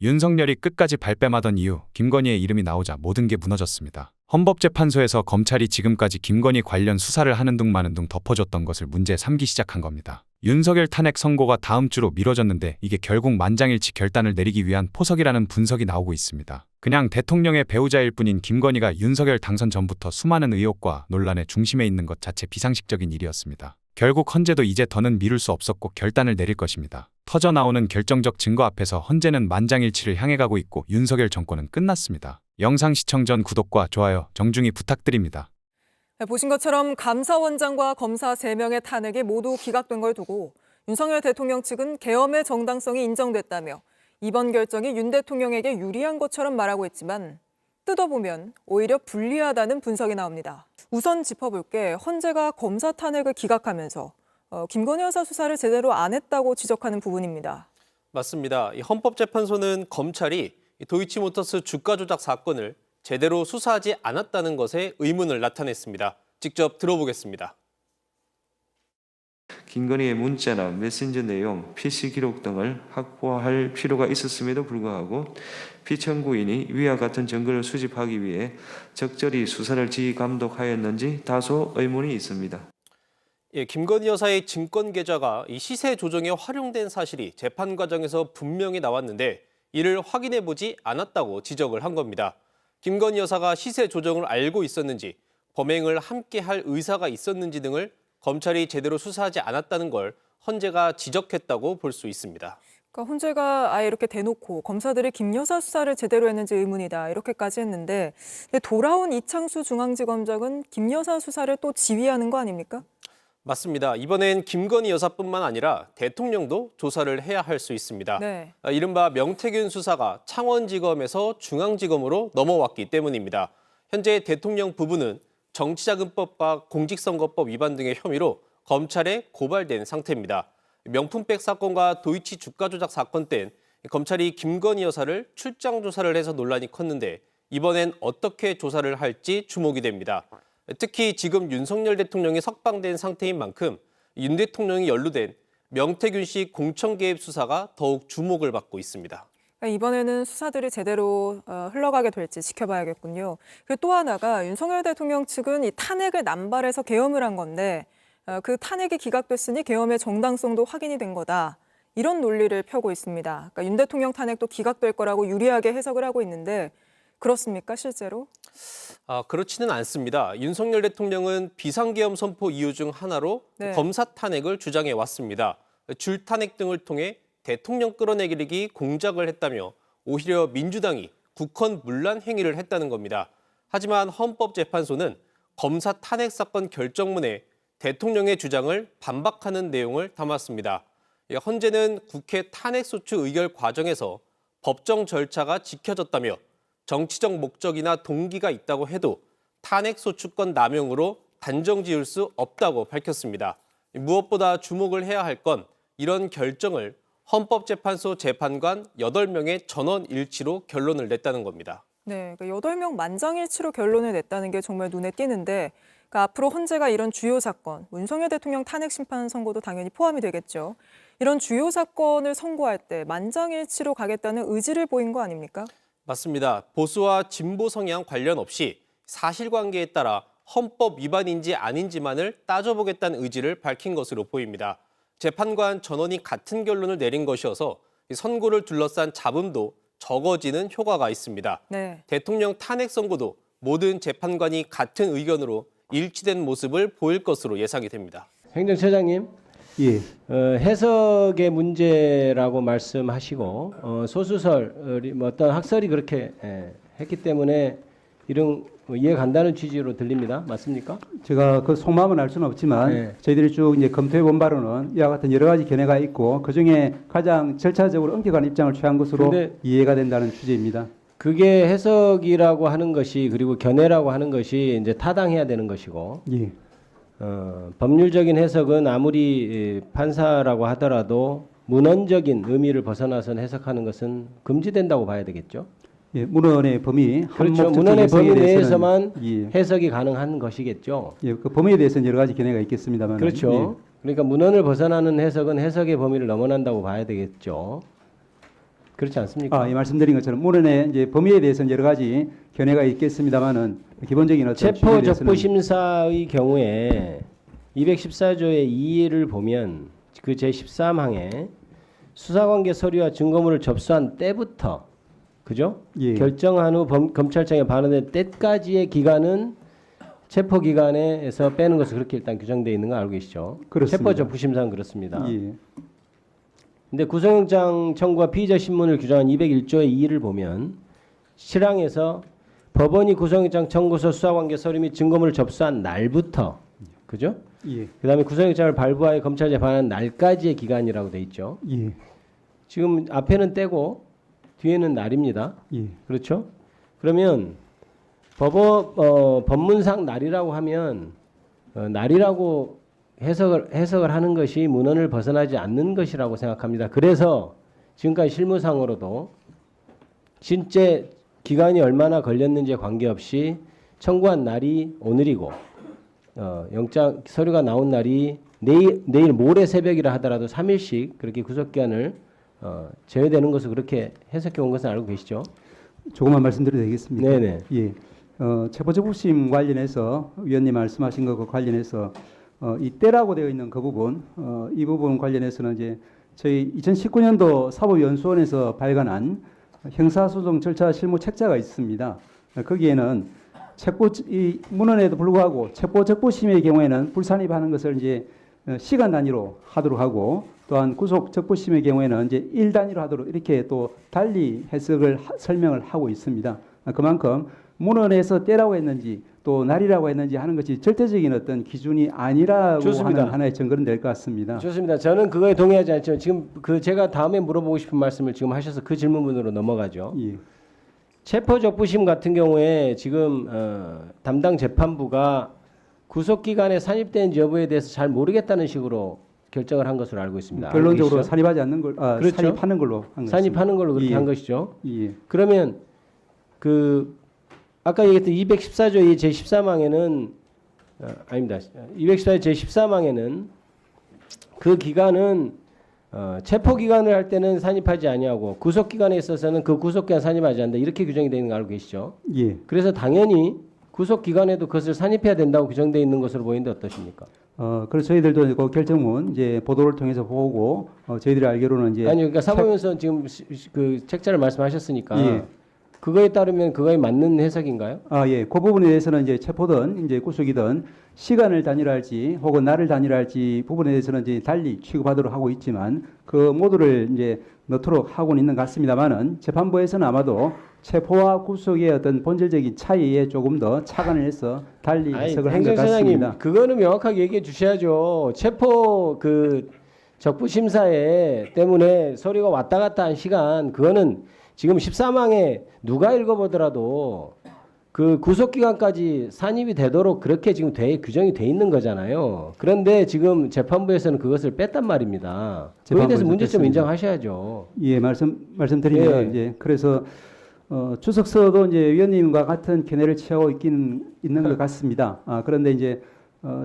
윤석열이 끝까지 발뺌하던 이유, 김건희의 이름이 나오자 모든 게 무너졌습니다. 헌법재판소에서 검찰이 지금까지 김건희 관련 수사를 하는 둥 마는 둥 덮어줬던 것을 문제 삼기 시작한 겁니다. 윤석열 탄핵 선고가 다음 주로 미뤄졌는데 이게 결국 만장일치 결단을 내리기 위한 포석이라는 분석이 나오고 있습니다. 그냥 대통령의 배우자일 뿐인 김건희가 윤석열 당선 전부터 수많은 의혹과 논란의 중심에 있는 것 자체 비상식적인 일이었습니다. 결국 헌재도 이제 더는 미룰 수 없었고 결단을 내릴 것입니다. 터져나오는 결정적 증거 앞에서 헌재는 만장일치를 향해 가고 있고 윤석열 정권은 끝났습니다. 영상 시청 전 구독과 좋아요 정중히 부탁드립니다. 보신 것처럼 감사원장과 검사 3명의 탄핵이 모두 기각된 걸 두고 윤석열 대통령 측은 계엄의 정당성이 인정됐다며 이번 결정이 윤 대통령에게 유리한 것처럼 말하고 있지만 뜯어보면 오히려 불리하다는 분석이 나옵니다. 우선 짚어볼게 헌재가 검사 탄핵을 기각하면서 김건희 여사 수사를 제대로 안 했다고 지적하는 부분입니다. 맞습니다. 헌법재판소는 검찰이 도이치모터스 주가 조작 사건을 제대로 수사하지 않았다는 것에 의문을 나타냈습니다. 직접 들어보겠습니다. 김건희의 문자나 메신저 내용, PC 기록 등을 확보할 필요가 있었음에도 불구하고 피청구인이 위와 같은 증거를 수집하기 위해 적절히 수사를 지휘감독하였는지 다소 의문이 있습니다. 김건희 여사의 증권 계좌가 이 시세 조정에 활용된 사실이 재판 과정에서 분명히 나왔는데 이를 확인해보지 않았다고 지적을 한 겁니다. 김건희 여사가 시세 조정을 알고 있었는지, 범행을 함께 할 의사가 있었는지 등을 검찰이 제대로 수사하지 않았다는 걸 헌재가 지적했다고 볼 수 있습니다. 그러니까 헌재가 아예 이렇게 대놓고 검사들이 김 여사 수사를 제대로 했는지 의문이다 이렇게까지 했는데 돌아온 이창수 중앙지검장은 김 여사 수사를 또 지휘하는 거 아닙니까? 맞습니다. 이번엔 김건희 여사뿐만 아니라 대통령도 조사를 해야 할 수 있습니다. 네. 이른바 명태균 수사가 창원지검에서 중앙지검으로 넘어왔기 때문입니다. 현재 대통령 부부는 정치자금법과 공직선거법 위반 등의 혐의로 검찰에 고발된 상태입니다. 명품백 사건과 도이치 주가 조작 사건 땐 검찰이 김건희 여사를 출장 조사를 해서 논란이 컸는데 이번엔 어떻게 조사를 할지 주목이 됩니다. 특히 지금 윤석열 대통령이 석방된 상태인 만큼 윤 대통령이 연루된 명태균 씨 공천 개입 수사가 더욱 주목을 받고 있습니다. 이번에는 수사들이 제대로 흘러가게 될지 지켜봐야겠군요. 그리고 또 하나가 윤석열 대통령 측은 이 탄핵을 남발해서 계엄을 한 건데 그 탄핵이 기각됐으니 계엄의 정당성도 확인이 된 거다. 이런 논리를 펴고 있습니다. 그러니까 윤 대통령 탄핵도 기각될 거라고 유리하게 해석을 하고 있는데 그렇습니까, 실제로? 그렇지는 않습니다. 윤석열 대통령은 비상계엄 선포 이유 중 하나로 검사 탄핵을 주장해 왔습니다. 줄탄핵 등을 통해 대통령 끌어내리기 공작을 했다며 오히려 민주당이 국헌 문란 행위를 했다는 겁니다. 하지만 헌법재판소는 검사 탄핵 사건 결정문에 대통령의 주장을 반박하는 내용을 담았습니다. 헌재는 국회 탄핵소추 의결 과정에서 법정 절차가 지켜졌다며 정치적 목적이나 동기가 있다고 해도 탄핵소추권 남용으로 단정 지을 수 없다고 밝혔습니다. 무엇보다 주목을 해야 할 건 이런 결정을 헌법재판소 재판관 8명의 전원 일치로 결론을 냈다는 겁니다. 네, 그러니까 8명 만장일치로 결론을 냈다는 게 정말 눈에 띄는데 그러니까 앞으로 헌재가 이런 주요 사건, 윤석열 대통령 탄핵 심판 선고도 당연히 포함이 되겠죠. 이런 주요 사건을 선고할 때 만장일치로 가겠다는 의지를 보인 거 아닙니까? 맞습니다. 보수와 진보 성향 관련 없이 사실관계에 따라 헌법 위반인지 아닌지만을 따져보겠다는 의지를 밝힌 것으로 보입니다. 재판관 전원이 같은 결론을 내린 것이어서 선고를 둘러싼 잡음도 적어지는 효과가 있습니다. 네. 대통령 탄핵 선고도 모든 재판관이 같은 의견으로 일치된 모습을 보일 것으로 예상이 됩니다. 행정처장님, 예. 해석의 문제라고 말씀하시고 소수설, 어떤 학설이 그렇게 했기 때문에 이런 이해 간다는 취지로 들립니다. 맞습니까? 제가 그 속마음은 알 수는 없지만 네. 저희들이 쭉 이제 검토해 본 바로는 이와 같은 여러 가지 견해가 있고 그 중에 가장 절차적으로 엄격한 입장을 취한 것으로 이해가 된다는 취지입니다. 그게 해석이라고 하는 것이 그리고 견해라고 하는 것이 이제 타당해야 되는 것이고 예. 법률적인 해석은 아무리 판사라고 하더라도 문헌적인 의미를 벗어나서 해석하는 것은 금지된다고 봐야 되겠죠. 예, 문헌의 범위, 그렇죠. 문헌의 범위 내에서만 해석이 가능한 것이겠죠. 예, 그 범위에 대해서는 여러 가지 견해가 있겠습니다만. 그렇죠. 그러니까 문헌을 벗어나는 해석은 해석의 범위를 넘어난다고 봐야 되겠죠. 그렇지 않습니까? 예, 말씀드린 것처럼 문헌의 이제 범위에 대해서는 여러 가지 견해가 있겠습니다만은 기본적인 어떤 체포 취지에 대해서는 적부 심사의 경우에 214조의 2를 보면 그 제13항에 수사관계 서류와 증거물을 접수한 때부터 그죠? 예. 결정한 후 검찰청에 반환된 때까지의 기간은 체포 기간에서 빼는 것으로 그렇게 일단 규정되어 있는 거 알고 계시죠? 그렇습니다. 체포 적부 심사는 그렇습니다. 예. 근데 구속영장 청구와 피의자 신문을 규정한 201조의 2를 보면 실항에서 법원이 구속영장 청구서 수사관계 서류 및 증거물을 접수한 날부터 그죠? 예. 그다음에 구속영장을 발부하여 검찰에 반환한 날까지의 기간이라고 돼 있죠. 예. 지금 앞에는 때고 뒤에는 날입니다. 예. 그렇죠? 그러면 법문상 날이라고 하면 날이라고 해석을 하는 것이 문헌을 벗어나지 않는 것이라고 생각합니다. 그래서 지금까지 실무상으로도 실제 기간이 얼마나 걸렸는지에 관계없이 청구한 날이 오늘이고 영장 서류가 나온 날이 내일 모레 새벽이라 하더라도 3일씩 그렇게 구속기간을 제외되는 것으로 그렇게 해석해 온 것은 알고 계시죠? 조금만 말씀드려도 되겠습니까? 네네. 예. 체포적부심 관련해서 위원님 말씀하신 것과 관련해서 이 때라고 되어 있는 그 부분, 이 부분 관련해서는 이제 저희 2019년도 사법연수원에서 발간한 형사소송 절차 실무 책자가 있습니다. 거기에는 이 문헌에도 불구하고 체포적부심의 경우에는 불산입하는 것을 이제 시간 단위로 하도록 하고 또한 구속적부심의 경우에는 이제 일 단위로 하도록 이렇게 또 달리 해석을 설명을 하고 있습니다. 그만큼 문헌에서 때라고 했는지 또 날이라고 했는지 하는 것이 절대적인 어떤 기준이 아니라고 좋습니다. 하는 하나의 증거는 될 것 같습니다. 좋습니다. 저는 그거에 동의하지 않지만 지금 제가 다음에 물어보고 싶은 말씀을 지금 하셔서 그 질문으로 넘어가죠. 예. 체포적부심 같은 경우에 지금 담당 재판부가 구속기간에 산입된 여부에 대해서 잘 모르겠다는 식으로 결정을 한 것으로 알고 있습니다. 결론적으로 알고 계시죠? 산입하지 않는 걸, 그렇죠. 산입하는 걸로 한 것입니다. 산입하는 걸로 그렇게 예. 한 것이죠. 예. 그러면 그 아까 얘기했던 214조의 제13항에는 아닙니다. 214조 제13항에는 그 기간은 체포 기간을 할 때는 산입하지 아니하고 구속 기간에 있어서는 그 구속 기간 산입하지 않는다. 이렇게 규정이 되어 있는 거 알고 계시죠? 예. 그래서 당연히 구속 기간에도 그것을 산입해야 된다고 규정되어 있는 것으로 보이는데 어떠십니까? 그래서 저희들도 그 결정문 이제 보도를 통해서 보고 저희들이 알기로는 이제 아니 그러니까 사법연수원 지금 그 책자를 말씀하셨으니까 예. 그거에 따르면 그거에 맞는 해석인가요? 예. 그 부분에 대해서는 이제 체포든 이제 구속이든 시간을 단위로할지 혹은 날을 단위로할지 부분에 대해서는 이제 달리 취급하도록 하고 있지만 그 모두를 이제 넣도록 하고는 있는 것 같습니다만은 재판부에서는 아마도 체포와 구속의 어떤 본질적인 차이에 조금 더 착안을 해서 달리 해석을 한 것 행정처장님 같습니다. 그거는 명확하게 얘기해 주셔야죠. 체포 그 적부 심사에 때문에 서류가 왔다 갔다 한 시간 그거는 지금 13항에 누가 읽어보더라도 그 구속 기간까지 산입이 되도록 그렇게 지금 규정이 돼 있는 거잖아요. 그런데 지금 재판부에서는 그것을 뺐단 말입니다. 그에 대해서 문제점 뺐습니다. 인정하셔야죠. 예, 말씀드립니다. 예. 이제 그래서 주석서도 이제 위원님과 같은 견해를 취하고 있는 것 같습니다. 그런데 이제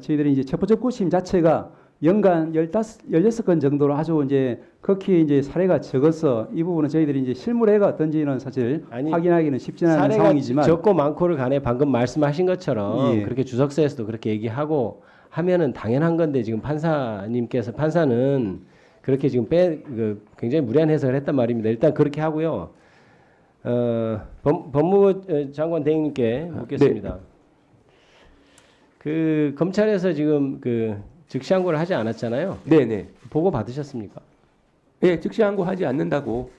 저희들이 이제 체포적부심 자체가 연간 16건 정도로 아주 이제 극히 이제 사례가 적어서 이 부분은 저희들이 이제 실무례가 어떤지는 사실 확인하기는 쉽지 않은 사례가 상황이지만 적고 많고를 간에 방금 말씀하신 것처럼 예. 그렇게 주석서에서도 그렇게 얘기하고 하면은 당연한 건데 지금 판사는 그렇게 지금 굉장히 무리한 해석을 했단 말입니다. 일단 그렇게 하고요. 법무부 장관 대행님께 묻겠습니다. 네. 그 검찰에서 지금 그 즉시항고를 하지 않았잖아요. 네네. 보고 받으셨습니까? 예, 즉시항고하지 않는다고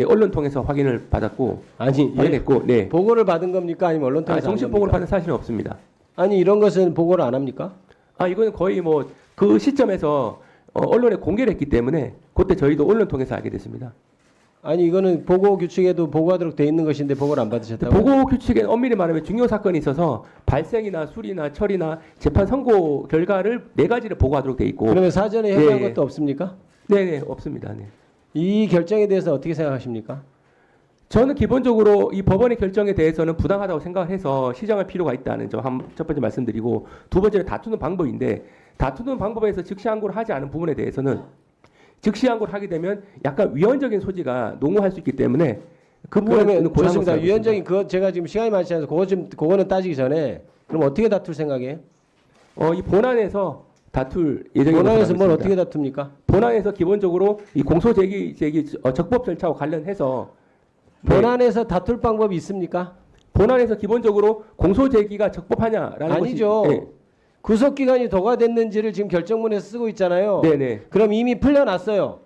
언론 통해서 확인을 받았고 아니 확인했고, 네. 보고를 받은 겁니까? 아니면 언론 통해서 정식 보고를 받은 사실은 없습니다. 아니 이런 것은 보고를 안 합니까? 이거는 거의 뭐 그 시점에서 언론에 공개를 했기 때문에 그때 저희도 언론 통해서 알게 됐습니다. 아니 이거는 보고 규칙에도 보고하도록 돼 있는 것인데 보고를 안 받으셨다고? 보고 규칙에 엄밀히 말하면 중요 사건이 있어서 발생이나 수리나 처리나 재판 선고 결과를 4가지를 보고하도록 돼 있고. 그러면 사전에 협의한 예. 것도 없습니까? 네네, 없습니다. 네. 이 결정에 대해서 어떻게 생각하십니까? 저는 기본적으로 이 법원의 결정에 대해서는 부당하다고 생각을 해서 시정할 필요가 있다는 점 첫 번째 말씀드리고, 두 번째는 다투는 방법인데 다투는 방법에서 즉시항고를 하지 않은 부분에 대해서는 즉시항고를 하게 되면 약간 위헌적인 소지가 농후할 수 있기 때문에 그 부분은 그러면 고려하고 좋습니다. 생각합니다. 위헌적인 그거 제가 지금 시간이 많지 않아서 그거는 따지기 전에 그럼 어떻게 다툴 생각이에요? 이 본안에서 다툴 예정이라고 본안에서 뭘 생각합니다. 어떻게 다툽니까? 본안에서 기본적으로 이 공소 제기 적법 절차와 관련해서 본안에서 다툴 방법이 있습니까? 본안에서 기본적으로 공소 제기가 적법하냐라는 아니죠. 것이 구속 기간이 도가 됐는지를 지금 결정문에서 쓰고 있잖아요. 네네. 그럼 이미 풀려났어요.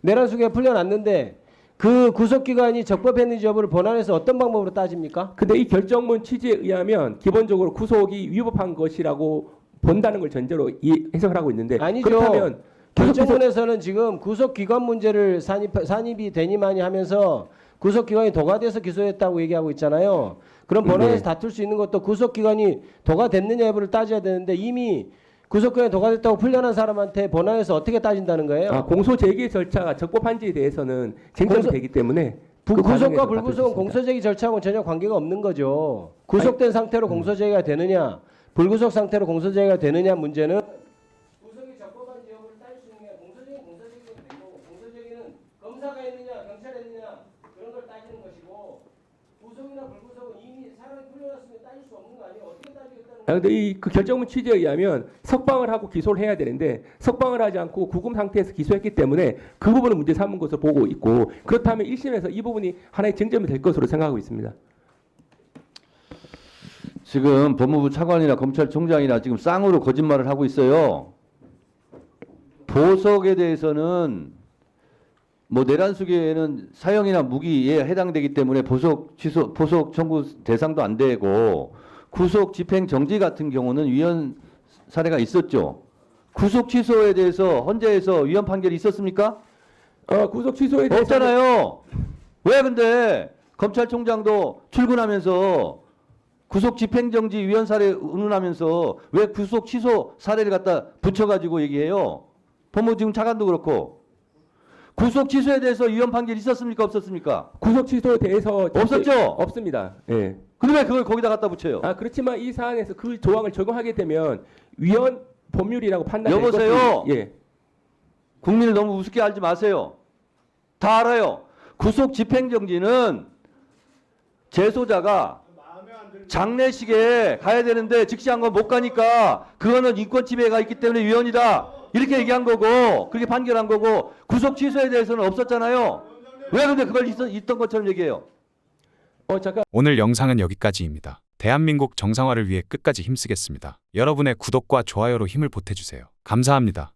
내란 수계가 풀려났는데 그 구속 기간이 적법했는지 여부를 본안에서 어떤 방법으로 따집니까? 근데 이 결정문 취지에 의하면 기본적으로 구속이 위법한 것이라고 본다는 걸 전제로 해석을 하고 있는데 아니죠. 그렇다면 결정문에서는 지금 구속 기간 문제를 산입이 되니마니 하면서 구속 기간이 도가 돼서 기소했다고 얘기하고 있잖아요. 그럼 본안에서 네. 다툴 수 있는 것도 구속 기간이 도가 됐느냐 여부를 따져야 되는데 이미 구속 기간이 도가 됐다고 풀려난 사람한테 본안에서 어떻게 따진다는 거예요? 공소 제기 절차가 적법한지에 대해서는 쟁점이 공소- 되기 때문에 그 구속과 과정에서 다툴 수 불구속은 있습니다. 공소제기 절차하고는 전혀 관계가 없는 거죠. 구속된 상태로 공소제기가 되느냐, 불구속 상태로 공소제기가 되느냐 문제는 구속이 적법한지 여부를 따질 수 있는 게 공소제기는 되고 공소제기는 검사가 했느냐, 경찰이 했느냐 그런 걸 따지는 것이고 구속이나 불구속은 이미 사람이 풀려났으면 따질 수 없는 거 아니에요? 어떻게 따지겠다는 거예요? 근데 그 결정문 취지에 의하면 석방을 하고 기소를 해야 되는데 석방을 하지 않고 구금 상태에서 기소했기 때문에 그 부분은 문제 삼은 것으로 보고 있고 그렇다면 1심에서 이 부분이 하나의 쟁점이 될 것으로 생각하고 있습니다. 지금 법무부 차관이나 검찰총장이나 지금 쌍으로 거짓말을 하고 있어요. 보석에 대해서는 뭐 내란 수계에는 사형이나 무기에 해당되기 때문에 보석 청구 대상도 안 되고 구속 집행 정지 같은 경우는 위헌 사례가 있었죠. 구속 취소에 대해서 헌재에서 위헌 판결이 있었습니까? 구속 취소에 대해서 없잖아요. 왜 근데 검찰총장도 출근하면서 구속 집행정지 위헌 사례 운운하면서 왜 구속 취소 사례를 갖다 붙여가지고 얘기해요? 법무부 지금 차관도 그렇고 구속 취소에 대해서 위헌 판결 있었습니까? 없었습니까? 구속 취소에 대해서 없었죠? 없습니다. 예. 근데 왜 그걸 거기다 갖다 붙여요? 그렇지만 이 사안에서 그 조항을 적용하게 되면 위헌 법률이라고 판단될 여보세요? 것이- 예. 국민을 너무 우습게 알지 마세요. 다 알아요. 구속 집행정지는 재소자가 장례식에 가야 되는데 즉시한 건 못 가니까 그거는 인권 침해가 있기 때문에 위헌이다. 이렇게 얘기한 거고 그렇게 판결한 거고 구속 취소에 대해서는 없었잖아요. 왜 근데 그걸 있던 것처럼 얘기해요? 잠깐. 오늘 영상은 여기까지입니다. 대한민국 정상화를 위해 끝까지 힘쓰겠습니다. 여러분의 구독과 좋아요로 힘을 보태주세요. 감사합니다.